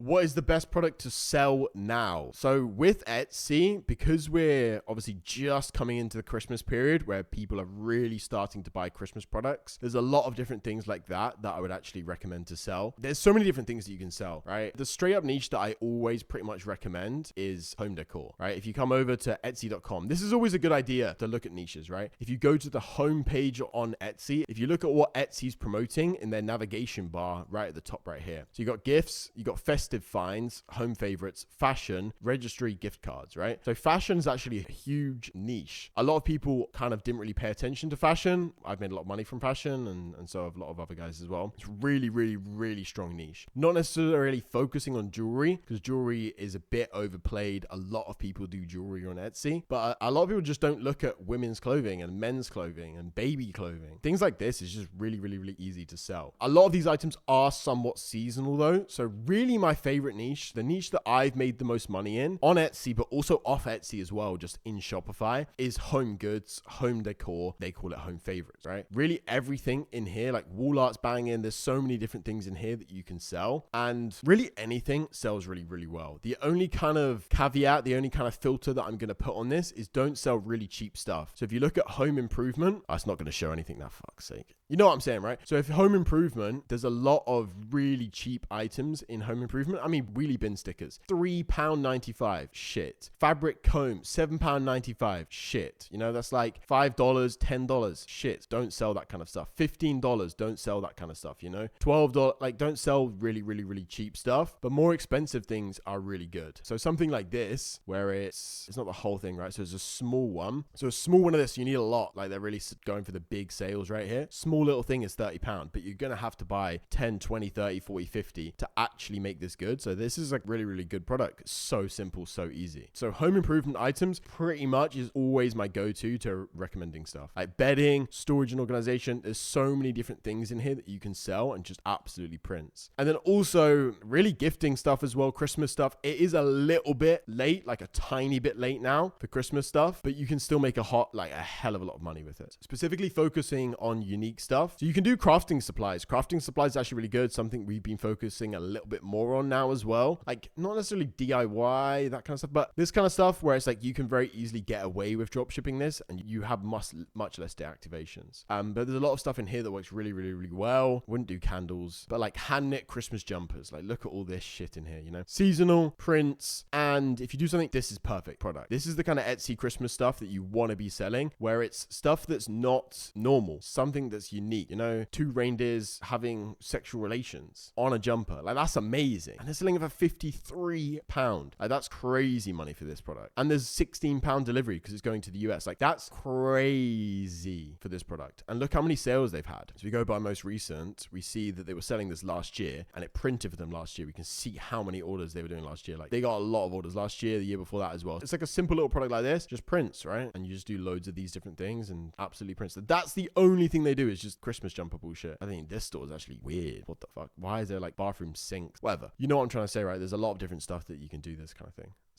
What is the best product to sell now? So with Etsy, because we're obviously just coming into the Christmas period where people are really starting to buy Christmas products, there's a lot of different things like that I would actually recommend to sell. There's so many different things that you can sell, right? The straight up niche that I always pretty much recommend is home decor, right? If you come over to Etsy.com, this is always a good idea to look at niches, right? If you go to the home page on Etsy, if you look at what Etsy's promoting in their navigation bar right at the top right here. So you got gifts, you got festive finds, home favorites, fashion, registry, gift cards, right? So fashion is actually a huge niche. A lot of people kind of didn't really pay attention to fashion. I've made a lot of money from fashion and so have a lot of other guys as well. It's really, really, really strong niche. Not necessarily focusing on jewelry because jewelry is a bit overplayed. A lot of people do jewelry on Etsy, but a lot of people just don't look at women's clothing and men's clothing and baby clothing. Things like this is just really, really, really easy to sell. A lot of these items are somewhat seasonal though. So really my favorite niche, the niche that I've made the most money in on Etsy, but also off Etsy as well, just in Shopify, is home goods, home decor. They call it home favorites, right? Really everything in here, like wall art's banging. There's so many different things in here that you can sell, and really anything sells really, really well. The only kind of caveat, the only kind of filter that I'm going to put on this is don't sell really cheap stuff. So if you look at home improvement, it's not going to show anything, that fuck's sake. You know what I'm saying, right? So if home improvement, there's a lot of really cheap items in home improvement. I mean, wheelie bin stickers, £3.95, shit. Fabric comb, £7.95, shit. You know, that's like $5, $10, shit. Don't sell that kind of stuff. $15, don't sell that kind of stuff, you know? $12, like don't sell really, really, really cheap stuff, but more expensive things are really good. So something like this, where it's not the whole thing, right? So it's a small one. So a small one of this, you need a lot. Like they're really going for the big sales right here. Small little thing is £30, but you're going to have to buy 10, 20, 30, 40, 50 to actually make this good. So this is like really, really good product. It's so simple, so easy. So home improvement items pretty much is always my go-to to recommending stuff. Like bedding, storage and organization. There's so many different things in here that you can sell and just absolutely prints. And then also really gifting stuff as well, Christmas stuff. It is a little bit late, like a tiny bit late now for Christmas stuff, but you can still make a hell of a lot of money with it. Specifically focusing on unique stuff. So you can do crafting supplies. Crafting supplies is actually really good. Something we've been focusing a little bit more on now as well. Like not necessarily DIY, that kind of stuff, but this kind of stuff where it's like you can very easily get away with drop shipping this and you have much less deactivations. But there's a lot of stuff in here that works really, really, really well. Wouldn't do candles, but like hand knit Christmas jumpers. Like look at all this shit in here, you know? Seasonal prints. And if you do something, this is perfect product. This is the kind of Etsy Christmas stuff that you want to be selling, where it's stuff that's not normal, something that's unique, you know, 2 reindeers having sexual relations on a jumper. Like that's amazing. And they're selling it for £53. Like that's crazy money for this product. And there's £16 delivery because it's going to the US. Like that's crazy for this product. And look how many sales they've had. So we go by most recent, we see that they were selling this last year and it printed for them last year. We can see how many orders they were doing last year. Like they got a lot of orders last year, the year before that as well. It's like a simple little product like this, just prints, right? And you just do loads of these different things and absolutely prints. That's the only thing they do is just Christmas jumper bullshit. I think this store is actually weird. What the fuck? Why is there like bathroom sinks? Whatever. You know what I'm trying to say, right? There's a lot of different stuff that you can do this kind of thing.